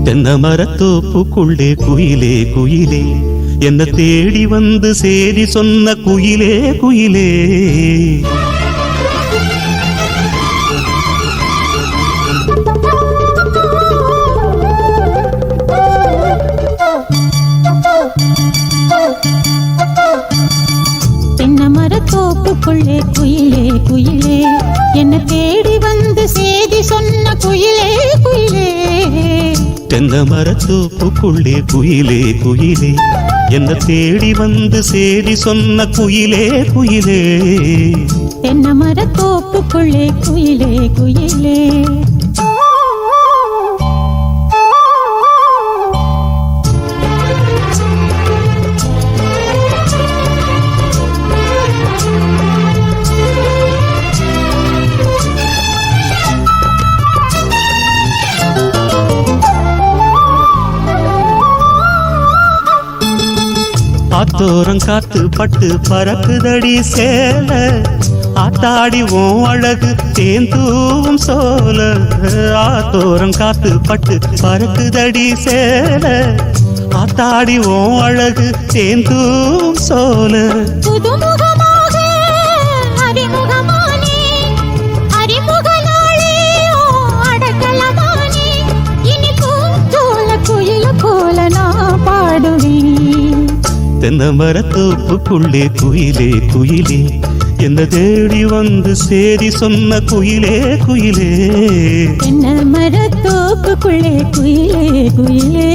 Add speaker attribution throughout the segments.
Speaker 1: தென்னை மரத்தோப்புக்குள்ளே குயிலே குயிலே என்ன தேடி வந்து சேதி சொன்ன குயிலே குயிலே.
Speaker 2: தென்னை மரத்தோப்புக்குள்ளே குயிலே குயிலே என்ன தேடி வந்து சேதி சொன்ன குயிலே குயிலே.
Speaker 1: தென்னை மரத்தோப்புக்குள்ளே குயிலே குயிலே என்ன தேடி வந்து சேதி சொன்ன குயிலே குயிலே.
Speaker 2: தென்னை மரத்தோப்புக்குள்ளே குயிலே குயிலே.
Speaker 1: ஆத்தோரம் காத்து பட்டு பறக்குதடி சேல ஆத்தாடி ஓம் அழகு தேந்தூவும் சோல. ஆத்தோரம் காத்து பட்டு பறக்குதடி சேல ஆத்தாடி ஓம் அழகு தேந்தூவும் சோல.
Speaker 2: புதுமுகமாக அறிமுகமானே அறிமுகனாளே அடக்கலமானே இனி பூஞ்சோல குயில போல நான் பாடுவேன்.
Speaker 1: தென்னை மரத்தோப்புக்குள்ளே குயிலே குயிலே என்ன தேடி வந்து சேதி சொன்ன குயிலே குயிலே.
Speaker 2: தென்னை மரத்தோப்புக்குள்ளே குயிலே குயிலே.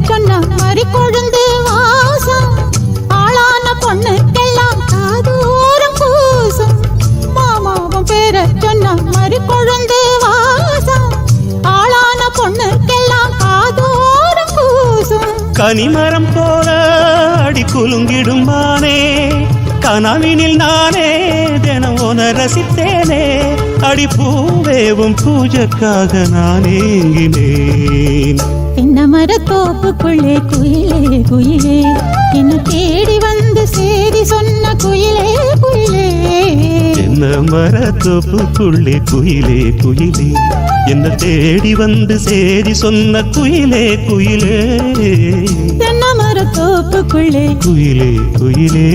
Speaker 2: சொன்ன மறி கொழுந்து வாசம் ஆளான பொண்ணுக்கெல்லாம் காதூரம் பூசும். மாமாவும் பேர சொன்ன மறி கொழுந்து வாசம் ஆளான பொண்ணுக்கெல்லாம் காதூரம் பூசும்.
Speaker 1: கனிமரம் போல அடி குலுங்கிடும் மானே கனவினில் நானே தினம் உன ரசித்தேனே. அடி பூவேவும் பூஜைக்காக நான் ஏங்கினேன்.
Speaker 2: தென்னை மரத்தோப்புக்குள்ளே குயிலே குயிலே என்ன தேடி வந்து சேதி சொன்ன குயிலே குயிலே.
Speaker 1: தென்னை மரத்தோப்புக்குள்ளே குயிலே குயிலே என்ன தேடி வந்து சேதி சொன்ன குயிலே குயிலே.
Speaker 2: தென்னை மரத்தோப்புக்குள்ளே
Speaker 1: குயிலே குயிலே.